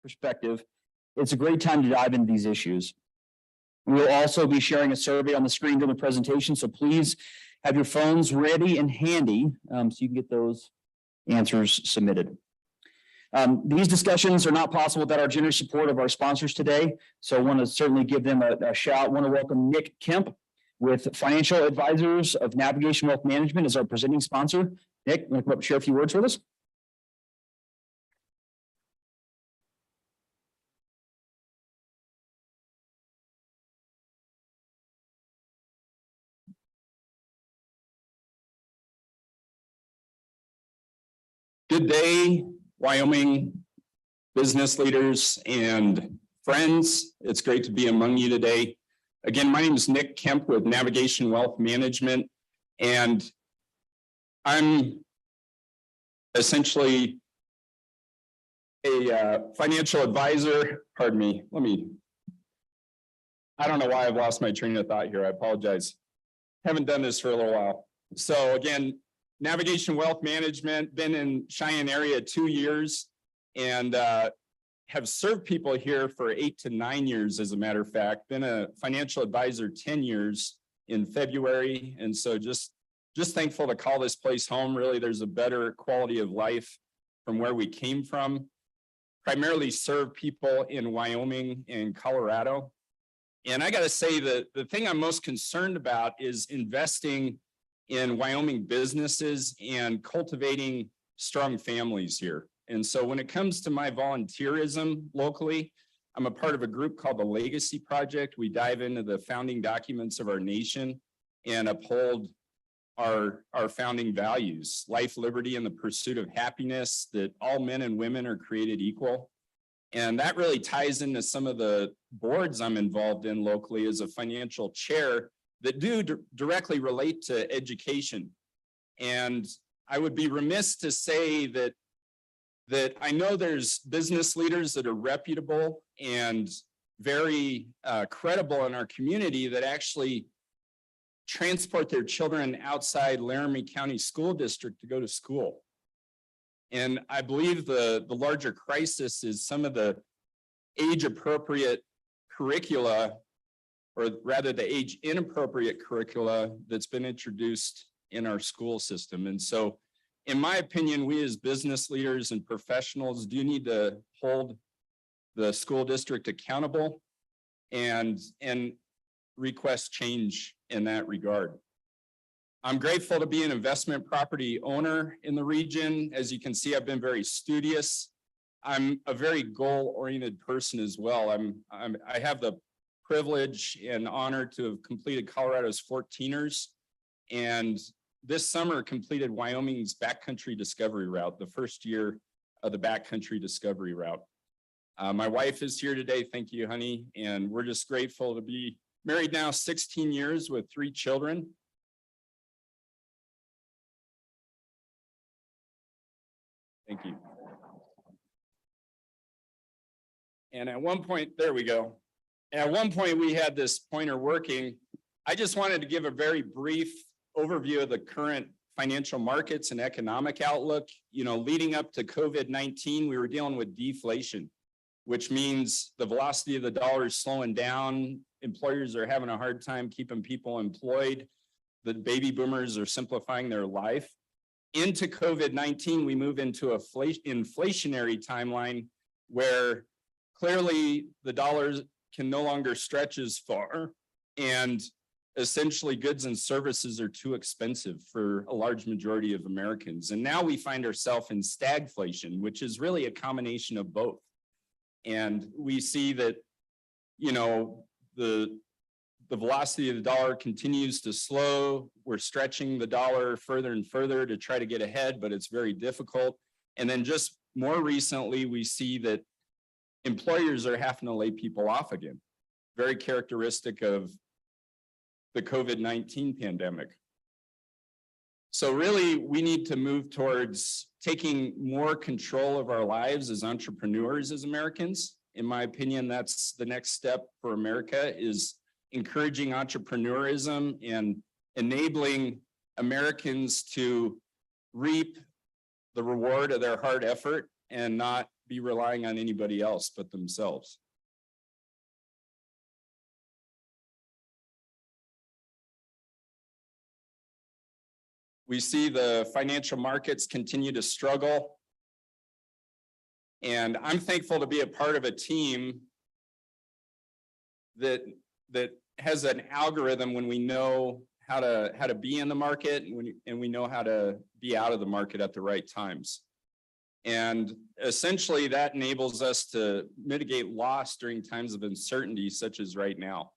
perspective, it's a great time to dive into these issues. We'll also be sharing a survey on the screen during the presentation, so please have your phones ready and handy so you can get those answers submitted. These discussions are not possible without our generous support of our sponsors today, so I want to certainly give them a shout. I want to welcome Nick Kemp with Financial Advisors of Navigation Wealth Management as our presenting sponsor. Nick, you want to come up and share a few words with us? Good day, Wyoming business leaders and friends. It's great to be among you today. Again, my name is Nick Kemp with Navigation Wealth Management, and I'm essentially a financial advisor. Pardon me. I don't know why I've lost my train of thought here. I apologize. Haven't done this for a little while. So again, Navigation Wealth Management, been in Cheyenne area 2 years, and have served people here for 8 to 9 years, as a matter of fact. Been a financial advisor 10 years in February, and so just thankful to call this place home. Really, there's a better quality of life from where we came from. Primarily serve people in Wyoming and Colorado. And I got to say that the thing I'm most concerned about is investing in Wyoming businesses and cultivating strong families here. And so when it comes to my volunteerism locally, I'm a part of a group called the Legacy Project. We dive into the founding documents of our nation and uphold our founding values: life, liberty, and the pursuit of happiness, that all men and women are created equal. And that really ties into some of the boards I'm involved in locally as a financial chair that do directly relate to education. And I would be remiss to say that I know there's business leaders that are reputable and very credible in our community that actually transport their children outside Laramie County School District to go to school. And I believe the larger crisis is some of the age-appropriate curricula, or rather the age-inappropriate curricula that's been introduced in our school system. And so, in my opinion, we as business leaders and professionals do need to hold the school district accountable and request change in that regard. I'm grateful to be an investment property owner in the region. As you can see, I've been very studious. I'm a very goal-oriented person as well. I have the privilege and honor to have completed Colorado's 14ers, and this summer completed Wyoming's backcountry discovery route, the first year of the backcountry discovery route. My wife is here today. Thank you, honey. And we're just grateful to be married now 16 years with 3 children. Thank you. And at one point, there we go. At one point, we had this pointer working. I just wanted to give a very brief overview of the current financial markets and economic outlook. You know, leading up to COVID-19, we were dealing with deflation, which means the velocity of the dollar is slowing down. Employers are having a hard time keeping people employed. The baby boomers are simplifying their life. Into COVID-19, we move into a inflationary timeline where clearly the dollar can no longer stretch as far, and essentially goods and services are too expensive for a large majority of Americans. And now we find ourselves in stagflation, which is really a combination of both. And we see that, you know, the velocity of the dollar continues to slow. We're stretching the dollar further and further to try to get ahead, but it's very difficult. And then just more recently, we see that employers are having to lay people off again. Very characteristic of the COVID-19 pandemic. So really, we need to move towards taking more control of our lives as entrepreneurs, as Americans. In my opinion, that's the next step for America, is encouraging entrepreneurism and enabling Americans to reap the reward of their hard effort and not be relying on anybody else but themselves. We see the financial markets continue to struggle. And I'm thankful to be a part of a team that has an algorithm when we know how to be in the market and we know how to be out of the market at the right times. And essentially that enables us to mitigate loss during times of uncertainty, such as right now.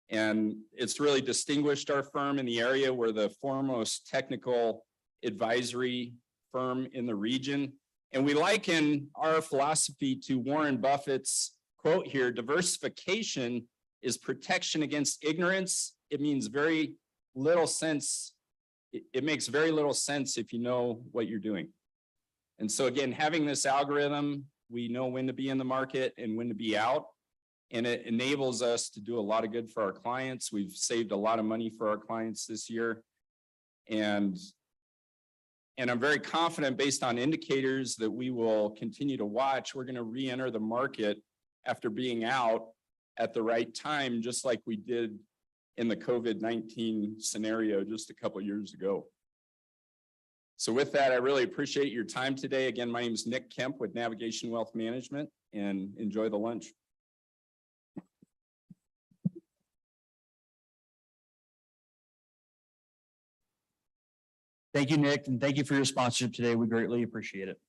And it's really distinguished our firm in the area. We're the foremost technical advisory firm in the region. And we liken our philosophy to Warren Buffett's quote here: diversification is protection against ignorance. It means very little sense. It makes very little sense if you know what you're doing. And so again, having this algorithm, we know when to be in the market and when to be out. And it enables us to do a lot of good for our clients. We've saved a lot of money for our clients this year. And I'm very confident, based on indicators that we will continue to watch, we're going to re-enter the market after being out at the right time, just like we did in the COVID-19 scenario just a couple of years ago. So with that, I really appreciate your time today. Again, my name is Nick Kemp with Navigation Wealth Management, and enjoy the lunch. Thank you, Nick, and thank you for your sponsorship today. We greatly appreciate it.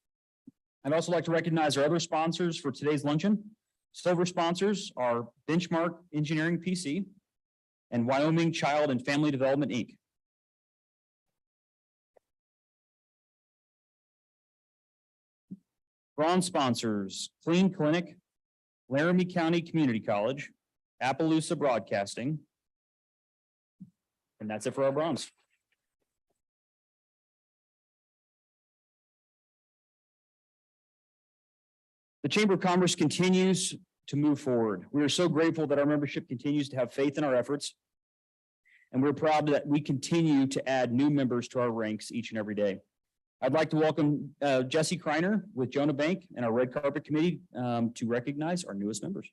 I'd also like to recognize our other sponsors for today's luncheon. Silver sponsors are Benchmark Engineering PC and Wyoming Child and Family Development, Inc. Bronze sponsors, Clean Clinic, Laramie County Community College, Appaloosa Broadcasting. And that's it for our bronze. The Chamber of Commerce continues to move forward. We are so grateful that our membership continues to have faith in our efforts. And we're proud that we continue to add new members to our ranks each and every day. I'd like to welcome Jesse Kreiner with Jonah Bank and our Red Carpet Committee to recognize our newest members.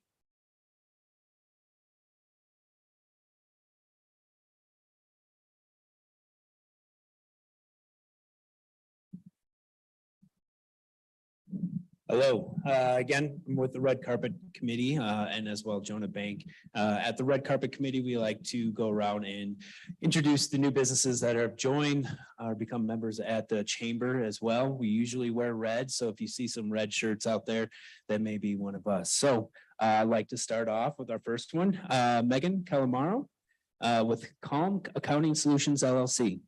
Hello, again, I'm with the Red Carpet Committee and as well Jonah Bank. At the Red Carpet Committee, we like to go around and introduce the new businesses that have joined or become members at the Chamber as well. We usually wear red, so if you see some red shirts out there, that may be one of us. So I'd like to start off with our first one, Megan Calamaro with Calm Accounting Solutions, LLC.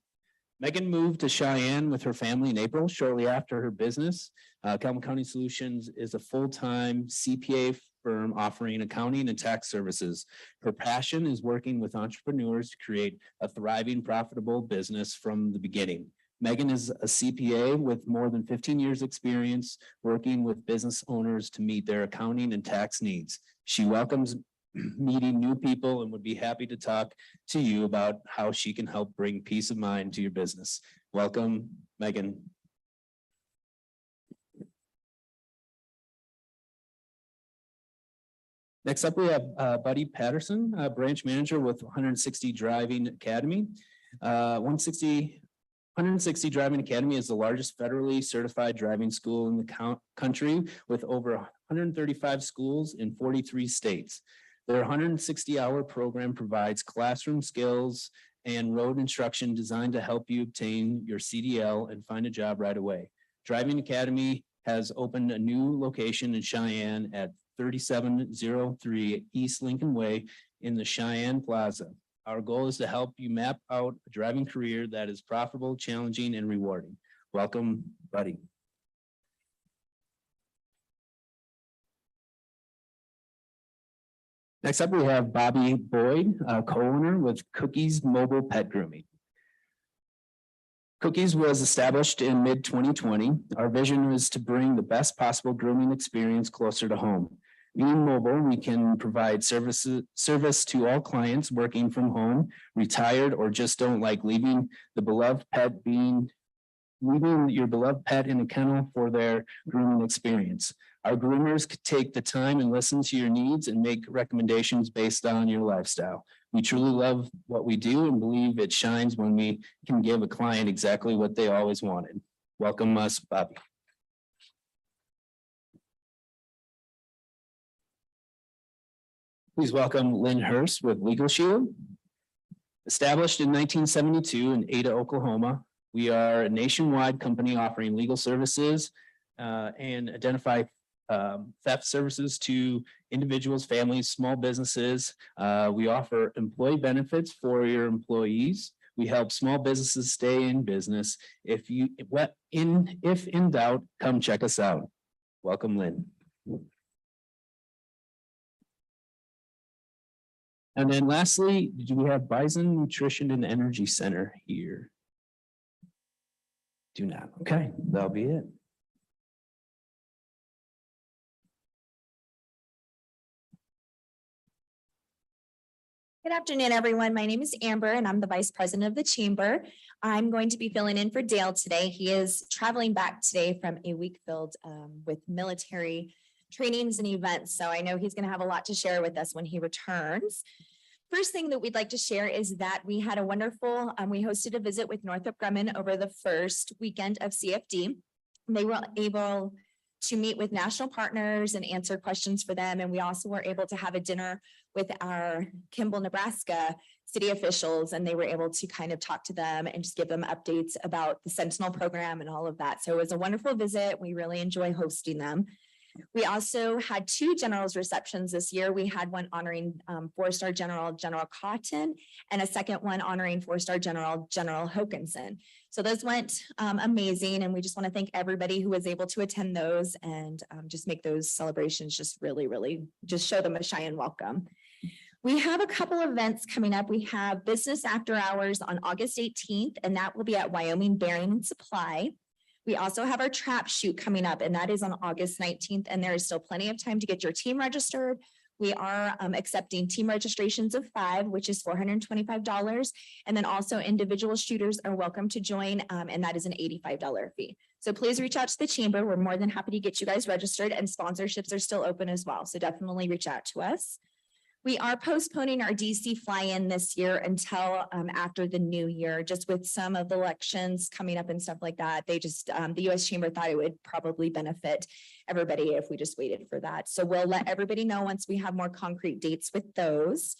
Megan moved to Cheyenne with her family in April, shortly after her business. Calum Accounting Solutions is a full-time CPA firm offering accounting and tax services. Her passion is working with entrepreneurs to create a thriving, profitable business from the beginning. Megan is a CPA with more than 15 years experience working with business owners to meet their accounting and tax needs. She welcomes meeting new people and would be happy to talk to you about how she can help bring peace of mind to your business. Welcome, Megan. Next up, we have Buddy Patterson, branch manager with 160 Driving Academy. 160 Driving Academy is the largest federally certified driving school in the country with over 135 schools in 43 states. Their 160-hour program provides classroom skills and road instruction designed to help you obtain your CDL and find a job right away. Driving Academy has opened a new location in Cheyenne at 3703 East Lincoln Way in the Cheyenne Plaza. Our goal is to help you map out a driving career that is profitable, challenging, and rewarding. Welcome, Buddy. Next up, we have Bobby Boyd, co-owner with Cookies Mobile Pet Grooming. Cookies was established in mid-2020. Our vision is to bring the best possible grooming experience closer to home. Being mobile, we can provide service to all clients working from home, retired, or just don't like leaving your beloved pet in a kennel for their grooming experience. Our groomers could take the time and listen to your needs and make recommendations based on your lifestyle. We truly love what we do and believe it shines when we can give a client exactly what they always wanted. Welcome us, Bobby. Please welcome Lynn Hurst with Legalshield. Established in 1972 in Ada, Oklahoma, we are a nationwide company offering legal services and identify theft services to individuals, families, small businesses. We offer employee benefits for your employees. We help small businesses stay in business. If in doubt, come check us out. Welcome, Lynn. And then lastly, do we have Bison Nutrition and Energy Center here? Do not. Okay, that'll be it. Good afternoon, everyone. My name is Amber and I'm the Vice President of the Chamber. I'm going to be filling in for Dale today. He is traveling back today from a week filled with military trainings and events. So I know he's going to have a lot to share with us when he returns. First thing that we'd like to share is that we had a wonderful, we hosted a visit with Northrop Grumman over the first weekend of CFD. They were able to meet with national partners and answer questions for them. And we also were able to have a dinner with our Kimball, Nebraska city officials, and they were able to kind of talk to them and just give them updates about the Sentinel program and all of that. So it was a wonderful visit. We really enjoy hosting them. We also had 2 generals receptions this year. We had one honoring 4-star General Cotton and a second one honoring 4-star General Hokanson. So those went amazing. And we just want to thank everybody who was able to attend those and just make those celebrations just really just show them a Cheyenne welcome. We have a couple events coming up. We have Business After Hours on August 18th, and that will be at Wyoming Bearing and Supply. We also have our trap shoot coming up, and that is on August 19th, and there is still plenty of time to get your team registered. We are accepting team registrations of 5, which is $425. And then also individual shooters are welcome to join, and that is an $85 fee. So please reach out to the chamber. We're more than happy to get you guys registered, and sponsorships are still open as well. So definitely reach out to us. We are postponing our DC fly-in this year until after the new year, just with some of the elections coming up and stuff like that. They just, the U.S. Chamber thought it would probably benefit everybody if we just waited for that. So we'll let everybody know once we have more concrete dates with those.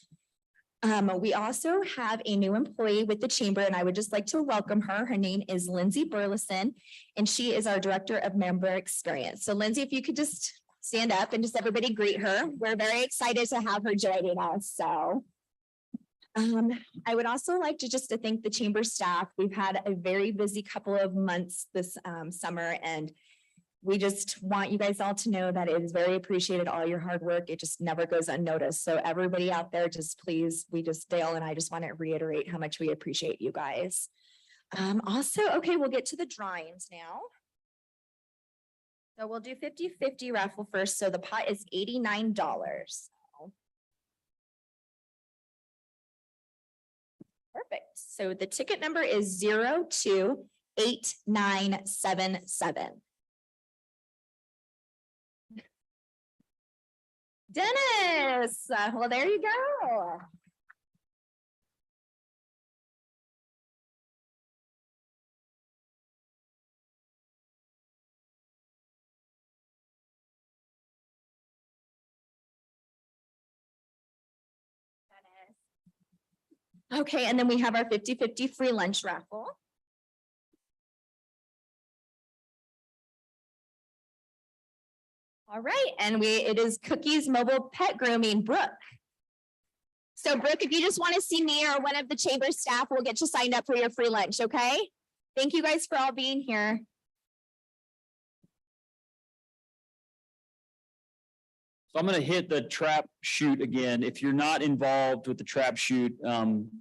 We also have a new employee with the chamber, and I would just like to welcome her. Her name is Lindsay Burleson, and she is our Director of Member Experience. So Lindsay, if you could just stand up and just everybody greet her. We're very excited to have her joining us. So I would also like to just to thank the chamber staff. We've had a very busy couple of months this summer, and we just want you guys all to know that it is very appreciated, all your hard work. It just never goes unnoticed. So everybody out there, just please, Dale and I just want to reiterate how much we appreciate you guys. Also, okay, we'll get to the drawings now. So we'll do 50-50 raffle first. So the pot is $89. Perfect. So the ticket number is 028977. Dennis, well, there you go. Okay, and then we have our 50-50 free lunch raffle. All right, and it is Cookies Mobile Pet Grooming, Brooke. So Brooke, if you just want to see me or one of the chamber staff, we'll get you signed up for your free lunch, okay? Thank you guys for all being here. So I'm going to hit the trap shoot again. If you're not involved with the trap shoot,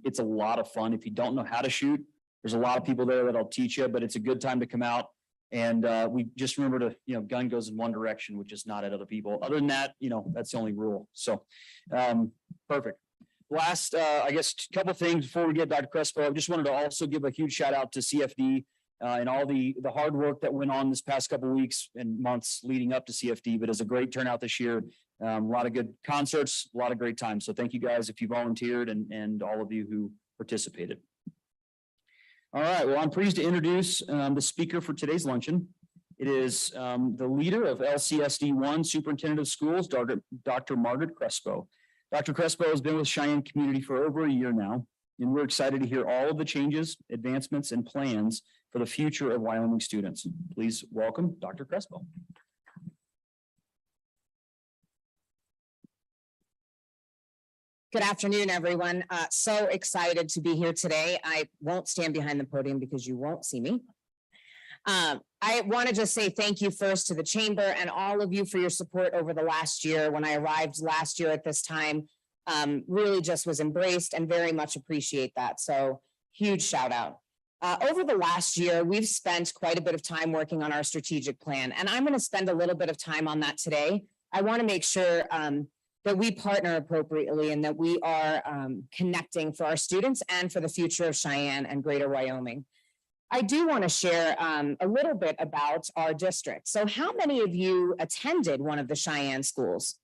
it's a lot of fun. If you don't know how to shoot, there's a lot of people there that'll teach you, but it's a good time to come out. And we just remember to, gun goes in one direction, which is not at other people. Other than that, that's the only rule. So perfect. Last, I guess, a couple things before we get Dr. Crespo. I just wanted to also give a huge shout out to CFD. and all the hard work that went on this past couple of weeks and months leading up to CFD, but it's a great turnout this year. A lot of good concerts, a lot of great times. So thank you guys if you volunteered and all of you who participated. All right, well, I'm pleased to introduce the speaker for today's luncheon. It is the leader of LCSD 1, Superintendent of Schools, Dr. Margaret Crespo. Dr. Crespo has been with Cheyenne community for over a year now, and we're excited to hear all of the changes, advancements, and plans for the future of Wyoming students. Please welcome Dr. Crespo. Good afternoon, everyone. So excited to be here today. I won't stand behind the podium because you won't see me. I want to just say thank you first to the Chamber and all of you for your support over the last year. When I arrived last year at this time, really just was embraced and very much appreciate that. So huge shout out. Over the last year, we've spent quite a bit of time working on our strategic plan, and I'm going to spend a little bit of time on that today. I want to make sure that we partner appropriately and that we are connecting for our students and for the future of Cheyenne and Greater Wyoming. I do want to share a little bit about our district. So how many of you attended one of the Cheyenne schools?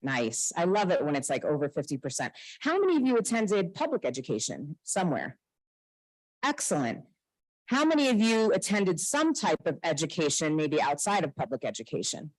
Nice. I love it when it's like over 50%. How many of you attended public education somewhere? Excellent. How many of you attended some type of education, maybe outside of public education?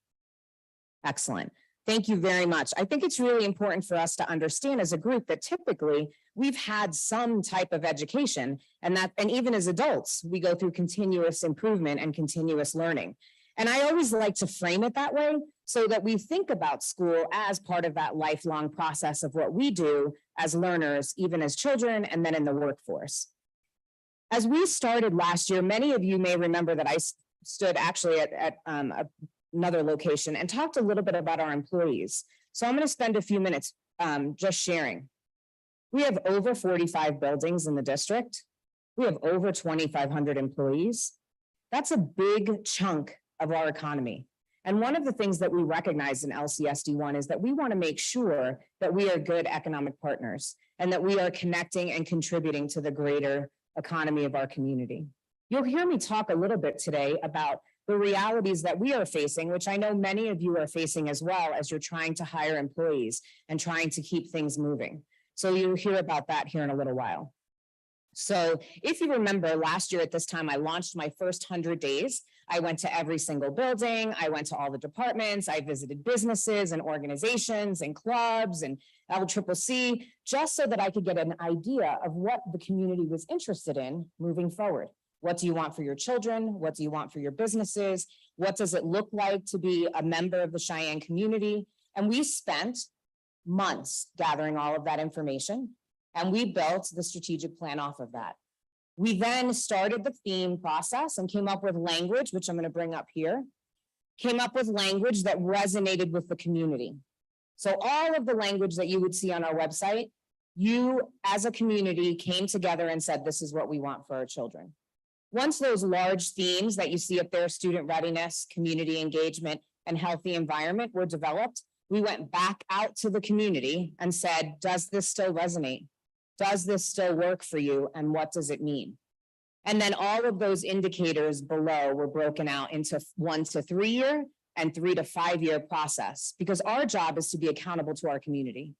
Excellent. Thank you very much. I think it's really important for us to understand as a group that typically we've had some type of education, and even as adults, we go through continuous improvement and continuous learning. And I always like to frame it that way so that we think about school as part of that lifelong process of what we do as learners, even as children, and then in the workforce. As we started last year, many of you may remember that I stood actually at another location and talked a little bit about our employees. So I'm going to spend a few minutes just sharing. We have over 45 buildings in the district. We have over 2,500 employees. That's a big chunk of our economy. And one of the things that we recognize in LCSD 1 is that we want to make sure that we are good economic partners and that we are connecting and contributing to the greater economy of our community. You'll hear me talk a little bit today about the realities that we are facing, which I know many of you are facing as well as you're trying to hire employees and trying to keep things moving. So you'll hear about that here in a little while. So if you remember last year at this time, I launched my first 100 days. I went to every single building. I went to all the departments. I visited businesses and organizations and clubs and LCCC, just so that I could get an idea of what the community was interested in moving forward. What do you want for your children? What do you want for your businesses? What does it look like to be a member of the Cheyenne community? And we spent months gathering all of that information, and we built the strategic plan off of that. We then started the theme process and came up with language, which I'm going to bring up here, came up with language that resonated with the community. So all of the language that you would see on our website, you as a community came together and said, this is what we want for our children. Once those large themes that you see up there, student readiness, community engagement, and healthy environment were developed, we went back out to the community and said, does this still resonate? Does this still work for you? And what does it mean? And then all of those indicators below were broken out into 1 to 3 year and 3 to 5 year process, because our job is to be accountable to our community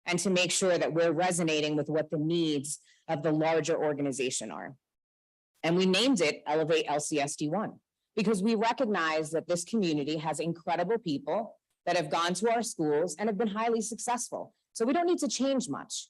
and to make sure that we're resonating with what the needs of the larger organization are. And we named it Elevate LCSD 1 because we recognize that this community has incredible people that have gone to our schools and have been highly successful. So we don't need to change much.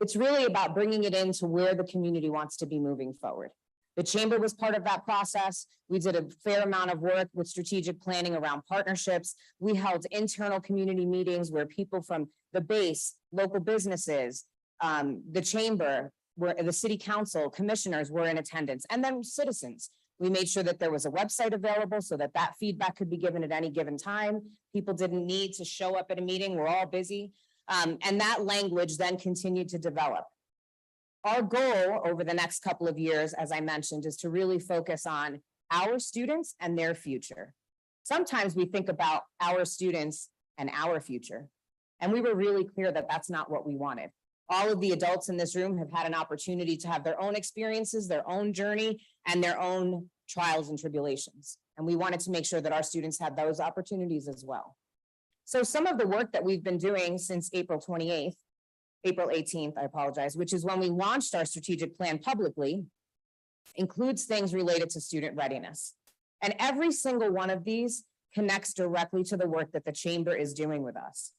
It's really about bringing it into where the community wants to be moving forward. The Chamber was part of that process. We did a fair amount of work with strategic planning around partnerships. We held internal community meetings where people from the base, local businesses, the Chamber, where the city council, commissioners were in attendance, and then citizens. We made sure that there was a website available so that that feedback could be given at any given time. People didn't need to show up at a meeting. We're all busy. And that language then continued to develop. Our goal over the next couple of years, as I mentioned, is to really focus on our students and their future. Sometimes we think about our students and our future, and we were really clear that that's not what we wanted. All of the adults in this room have had an opportunity to have their own experiences, their own journey, and their own trials and tribulations. And we wanted to make sure that our students had those opportunities as well. So some of the work that we've been doing since April 18th, I apologize, which is when we launched our strategic plan publicly, includes things related to student readiness. And every single one of these connects directly to the work that the chamber is doing with us.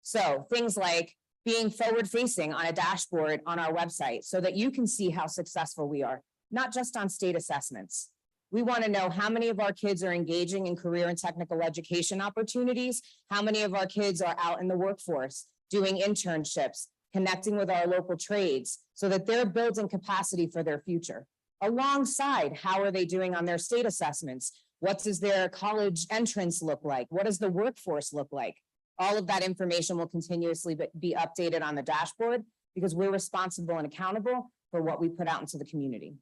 So things like being forward-facing on a dashboard on our website so that you can see how successful we are, not just on state assessments. We want to know how many of our kids are engaging in career and technical education opportunities, how many of our kids are out in the workforce, doing internships, connecting with our local trades so that they're building capacity for their future. Alongside, how are they doing on their state assessments? What does their college entrance look like? What does the workforce look like? All of that information will continuously be updated on the dashboard because we're responsible and accountable for what we put out into the community.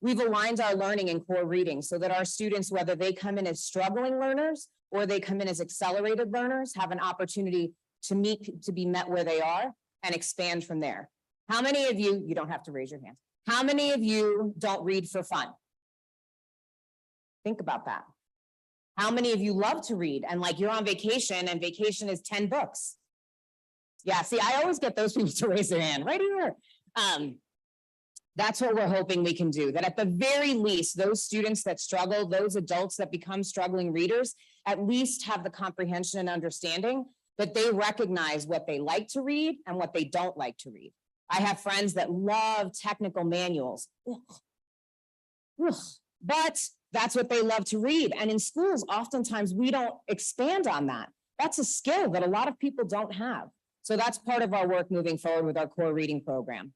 We've aligned our learning in core reading so that our students, whether they come in as struggling learners or they come in as accelerated learners, have an opportunity to be met where they are and expand from there. How many of you, you don't have to raise your hand, how many of you don't read for fun? Think about that. How many of you love to read and like you're on vacation and vacation is 10 books? Yeah, see, I always get those people to raise their hand right here. That's what we're hoping we can do, that at the very least, those students that struggle, those adults that become struggling readers, at least have the comprehension and understanding that they recognize what they like to read and what they don't like to read. I have friends that love technical manuals, but that's what they love to read. And in schools, oftentimes we don't expand on that. That's a skill that a lot of people don't have. So that's part of our work moving forward with our core reading program.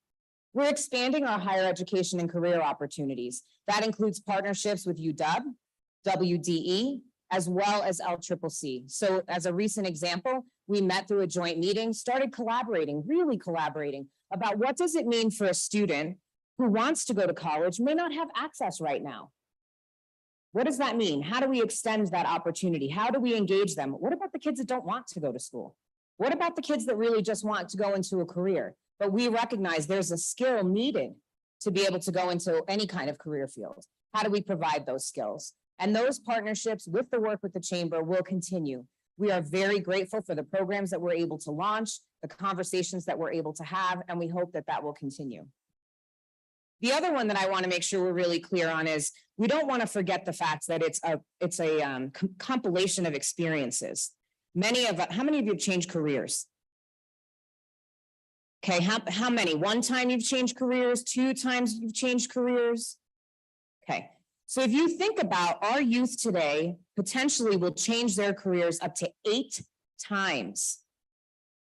We're expanding our higher education and career opportunities. That includes partnerships with UW, WDE, as well as LCCC. So as a recent example, we met through a joint meeting, started collaborating, really collaborating about what does it mean for a student who wants to go to college, may not have access right now. What does that mean? How do we extend that opportunity? How do we engage them? What about the kids that don't want to go to school? What about the kids that really just want to go into a career? But we recognize there's a skill needed to be able to go into any kind of career field. How do we provide those skills? And those partnerships with the work with the chamber will continue. We are very grateful for the programs that we're able to launch, the conversations that we're able to have, and we hope that that will continue. The other one that I want to make sure we're really clear on is we don't want to forget the fact that it's a compilation of experiences. How many of you have changed careers? Okay, how many? One time you've changed careers, 2 times you've changed careers? Okay, so if you think about our youth today, potentially will change their careers up to 8 times.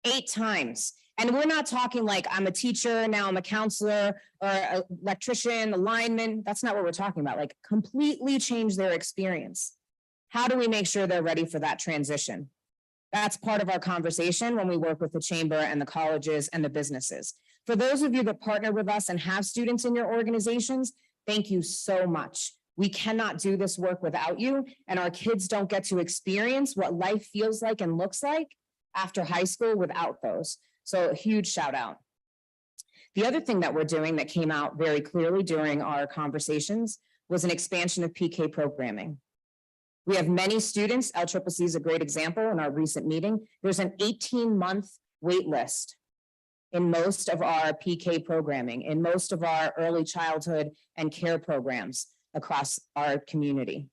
8 times. And we're not talking like I'm a teacher, now I'm a counselor, or an electrician, a lineman. That's not what we're talking about. Like completely change their experience. How do we make sure they're ready for that transition? That's part of our conversation when we work with the chamber and the colleges and the businesses. For those of you that partner with us and have students in your organizations, thank you so much. We cannot do this work without you, and our kids don't get to experience what life feels like and looks like after high school without those. So a huge shout out. The other thing that we're doing that came out very clearly during our conversations was an expansion of PK programming. We have many students, LCCC is a great example in our recent meeting. There's an 18-month wait list in most of our PK programming, in most of our early childhood and care programs across our community.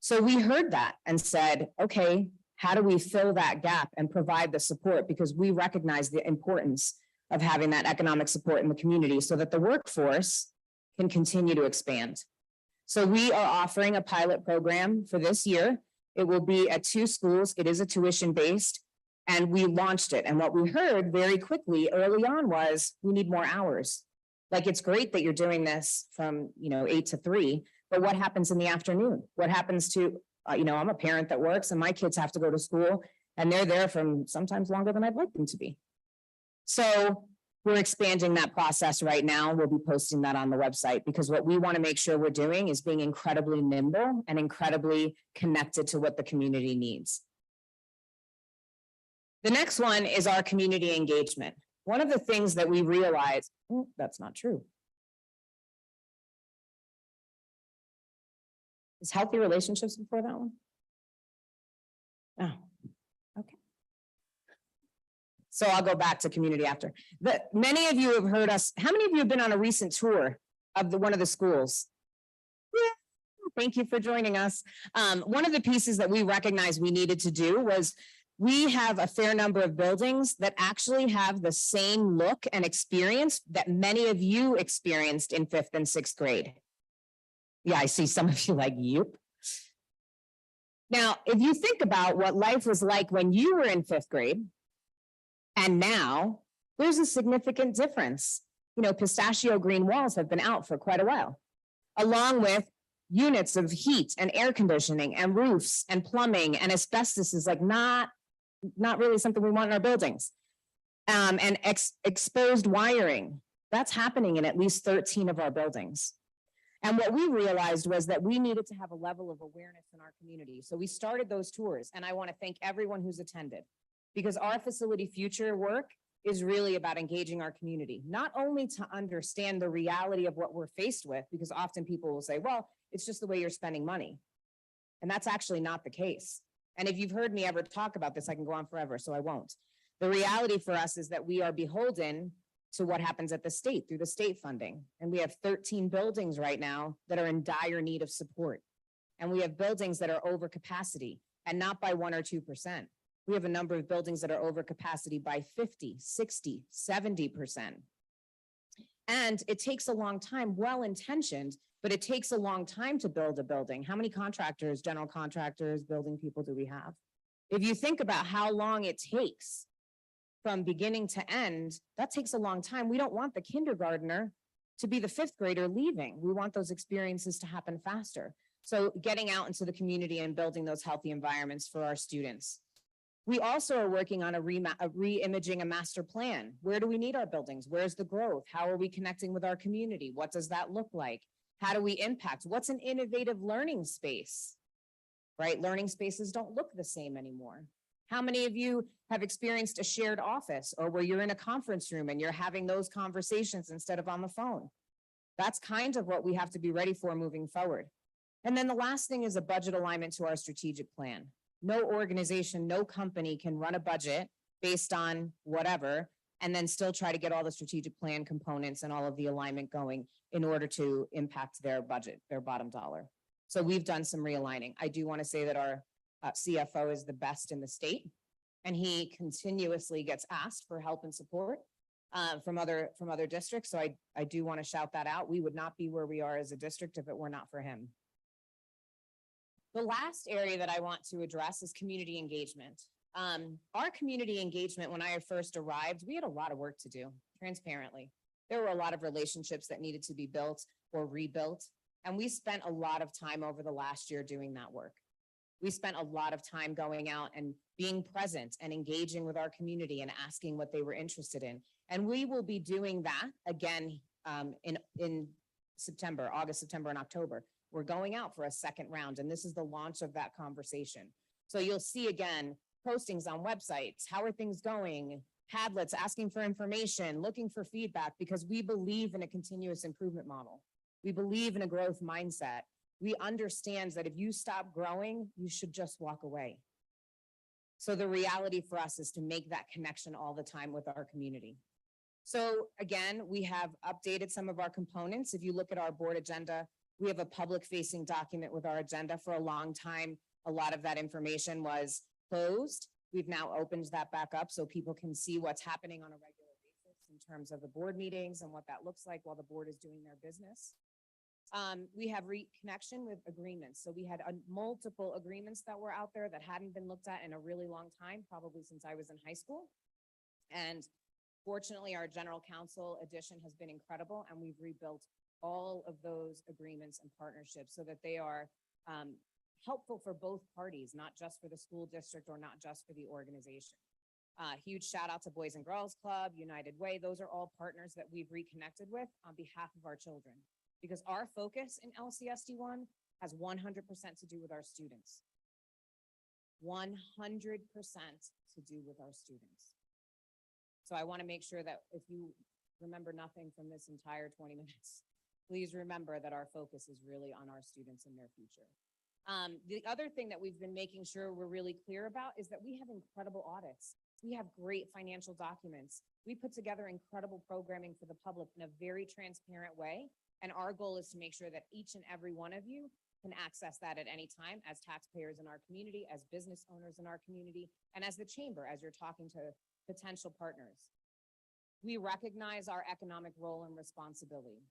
So we heard that and said, okay, how do we fill that gap and provide the support? Because we recognize the importance of having that economic support in the community so that the workforce can continue to expand. So we are offering a pilot program for this year. It will be at 2 schools. It is a tuition-based, and we launched it. And what we heard very quickly early on was, we need more hours. Like, it's great that you're doing this from 8 to 3, but what happens in the afternoon? What happens to, I'm a parent that works and my kids have to go to school and they're there from sometimes longer than I'd like them to be. So we're expanding that process right now. We'll be posting that on the website because what we want to make sure we're doing is being incredibly nimble and incredibly connected to what the community needs. The next one is our community engagement. one of the things that we realized, that's not true. Is healthy relationships before that one? Oh, okay. So I'll go back to community after. Many of you have heard us, how many of you have been on a recent tour of one of the schools? Yeah, thank you for joining us. One of the pieces that we recognized we needed to do was we have a fair number of buildings that actually have the same look and experience that many of you experienced in 5th and 6th grade. Yeah, I see some of you like, yep. Now, if you think about what life was like when you were in 5th grade and now, there's a significant difference. You know, pistachio green walls have been out for quite a while, along with units of heat and air conditioning and roofs and plumbing, and asbestos is like not really something we want in our buildings. And exposed wiring, that's happening in at least 13 of our buildings. And what we realized was that we needed to have a level of awareness in our community. So we started those tours, and I want to thank everyone who's attended, because our facility future work is really about engaging our community, not only to understand the reality of what we're faced with, because often people will say, well, it's just the way you're spending money. And that's actually not the case. And if you've heard me ever talk about this, I can go on forever, so I won't. The reality for us is that we are beholden to what happens at the state through the state funding. And we have 13 buildings right now that are in dire need of support. And we have buildings that are over capacity, and not by 1 or 2%. We have a number of buildings that are over capacity by 50, 60, 70%. And it takes a long time, well-intentioned, but it takes a long time to build a building. How many contractors, general contractors, building people do we have? If you think about how long it takes from beginning to end, that takes a long time. We don't want the kindergartner to be the 5th grader leaving. We want those experiences to happen faster. So getting out into the community and building those healthy environments for our students. We also are working on a re-imaging a master plan. Where do we need our buildings? Where's the growth? How are we connecting with our community? What does that look like? How do we impact? What's an innovative learning space? Right? Learning spaces don't look the same anymore. How many of you have experienced a shared office, or where you're in a conference room and you're having those conversations instead of on the phone? That's kind of what we have to be ready for moving forward. And then the last thing is a budget alignment to our strategic plan. No organization, no company can run a budget based on whatever, and then still try to get all the strategic plan components and all of the alignment going in order to impact their budget, their bottom dollar. So we've done some realigning. I do want to say that our CFO is the best in the state, and he continuously gets asked for help and support from other districts. So I do want to shout that out. We would not be where we are as a district if it were not for him. The last area that I want to address is community engagement. Our community engagement, when I first arrived, we had a lot of work to do, transparently. There were a lot of relationships that needed to be built or rebuilt, and we spent a lot of time over the last year doing that work. We spent a lot of time going out and being present and engaging with our community and asking what they were interested in. And we will be doing that again in September, August, September, and October. We're going out for a second round, and this is the launch of that conversation. So you'll see again, postings on websites, how are things going, Padlets asking for information, looking for feedback, because we believe in a continuous improvement model. We believe in a growth mindset. We understand that if you stop growing, you should just walk away. So the reality for us is to make that connection all the time with our community. So again, we have updated some of our components. If you look at our board agenda, we have a public-facing document with our agenda. For a long time, a lot of that information was closed. We've now opened that back up so people can see what's happening on a regular basis in terms of the board meetings and what that looks like while the board is doing their business. We have reconnection with agreements. So we had multiple agreements that were out there that hadn't been looked at in a really long time, probably since I was in high school. And fortunately, our general counsel addition has been incredible, and we've rebuilt all of those agreements and partnerships so that they are helpful for both parties, not just for the school district or not just for the organization. Huge shout out to Boys and Girls Club, United Way. Those are all partners that we've reconnected with on behalf of our children, because our focus in LCSD1 has 100% to do with our students. 100% to do with our students. So I want to make sure that if you remember nothing from this entire 20 minutes, please remember that our focus is really on our students and their future. The other thing that we've been making sure we're really clear about is that we have incredible audits. We have great financial documents. We put together incredible programming for the public in a very transparent way. And our goal is to make sure that each and every one of you can access that at any time as taxpayers in our community, as business owners in our community, and as the chamber, as you're talking to potential partners. We recognize our economic role and responsibility.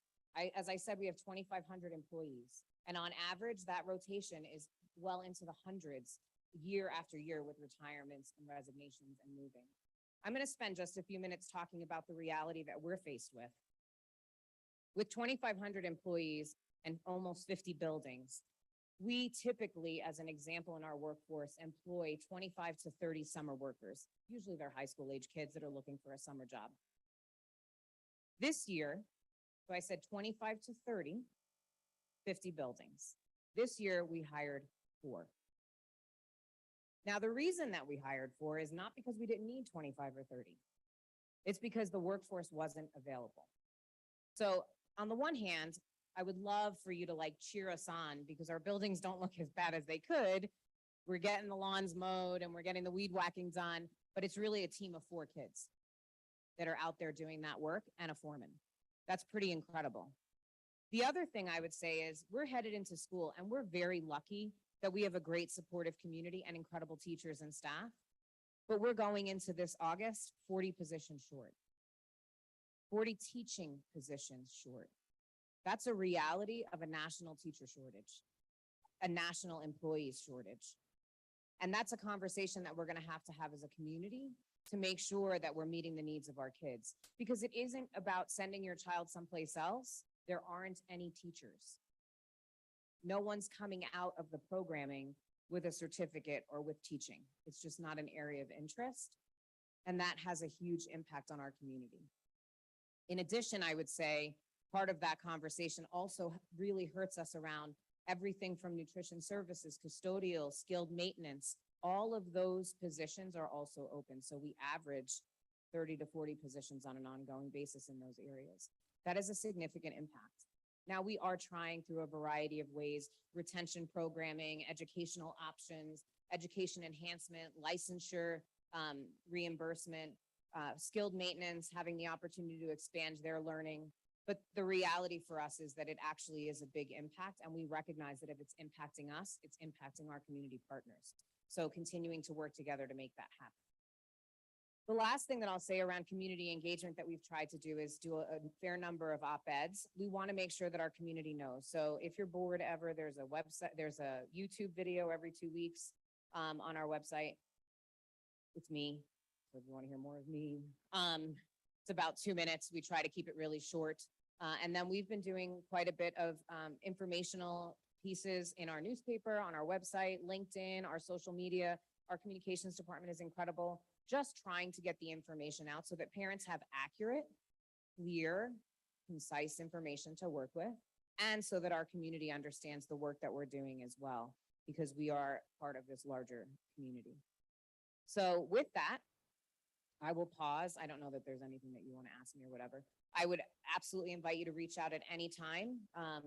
As I said, we have 2,500 employees, and on average, that rotation is well into the hundreds year after year with retirements and resignations and moving. I'm going to spend just a few minutes talking about the reality that we're faced with. With 2,500 employees and almost 50 buildings, we typically, as an example in our workforce, employ 25 to 30 summer workers. Usually they're high school age kids that are looking for a summer job. This year, so I said 25 to 30, 50 buildings. This year we hired 4. Now, the reason that we hired 4 is not because we didn't need 25 or 30. It's because the workforce wasn't available. So on the one hand, I would love for you to cheer us on because our buildings don't look as bad as they could. We're getting the lawns mowed and we're getting the weed whacking done, but it's really a team of 4 kids that are out there doing that work and a foreman. That's pretty incredible. The other thing I would say is we're headed into school and we're very lucky that we have a great supportive community and incredible teachers and staff, but we're going into this August 40 positions short, 40 teaching positions short. That's a reality of a national teacher shortage, a national employees shortage. And that's a conversation that we're going to have as a community to make sure that we're meeting the needs of our kids, because it isn't about sending your child someplace else. There aren't any teachers. No one's coming out of the programming with a certificate or with teaching. It's just not an area of interest. And that has a huge impact on our community. In addition, I would say part of that conversation also really hurts us around everything from nutrition services, custodial, skilled maintenance. All of those positions are also open. So we average 30 to 40 positions on an ongoing basis in those areas. That is a significant impact. Now we are trying through a variety of ways, retention programming, educational options, education enhancement, licensure, reimbursement, skilled maintenance, having the opportunity to expand their learning. But the reality for us is that it actually is a big impact. And we recognize that if it's impacting us, it's impacting our community partners. So continuing to work together to make that happen. The last thing that I'll say around community engagement that we've tried to do is do a fair number of op-eds. We want to make sure that our community knows. So if you're bored ever, there's a website, there's a YouTube video every 2 weeks on our website. It's me. So if you want to hear more of me, it's about 2 minutes. We try to keep it really short. And then we've been doing quite a bit of informational pieces in our newspaper, on our website, LinkedIn, our social media. Our communications department is incredible. Just trying to get the information out so that parents have accurate, clear, concise information to work with, and so that our community understands the work that we're doing as well, because we are part of this larger community. So with that, I will pause. I don't know that there's anything that you want to ask me or whatever. I would absolutely invite you to reach out at any time. I'm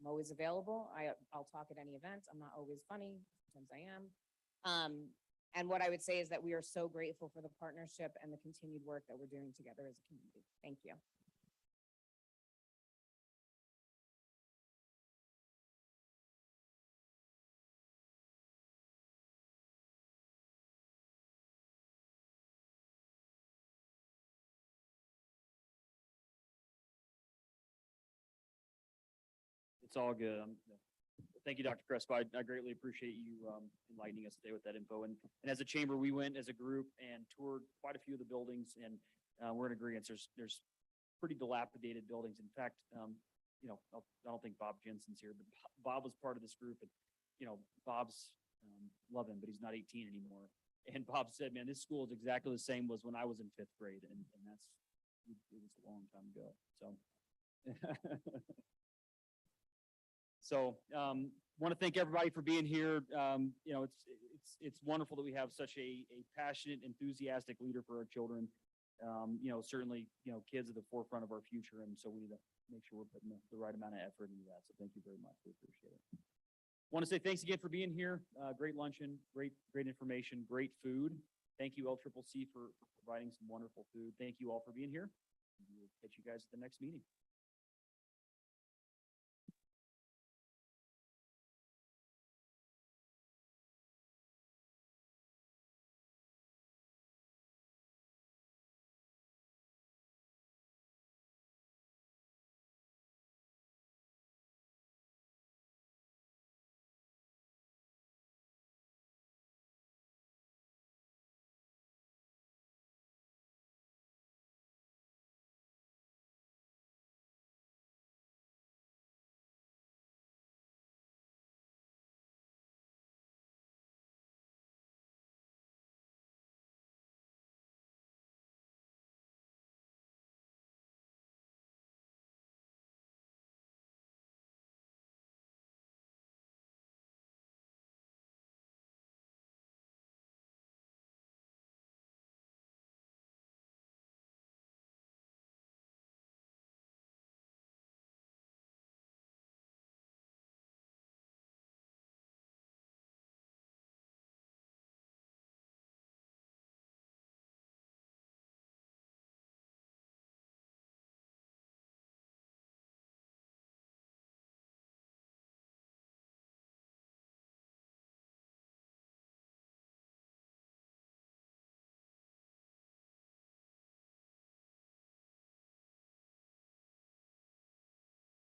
always available. I'll talk at any event. I'm not always funny. Sometimes I am. And what I would say is that we are so grateful for the partnership and the continued work that we're doing together as a community. Thank you. It's all good. Thank you, Dr. Crespo. I greatly appreciate you enlightening us today with that info. And as a chamber, we went as a group and toured quite a few of the buildings, and we're in agreement. There's pretty dilapidated buildings. In fact, I don't think Bob Jensen's here, but Bob was part of this group, and Bob's love him, but he's not 18 anymore. And Bob said, "Man, this school is exactly the same as when I was in 5th grade," and it was a long time ago. So. So want to thank everybody for being here. It's wonderful that we have such a passionate, enthusiastic leader for our children. Certainly, kids are the forefront of our future, and so we need to make sure we're putting the right amount of effort into that. So thank you very much. We appreciate it. Want to say thanks again for being here. Great luncheon, great information, great food. Thank you, LCCC, for providing some wonderful food. Thank you all for being here. We'll catch you guys at the next meeting.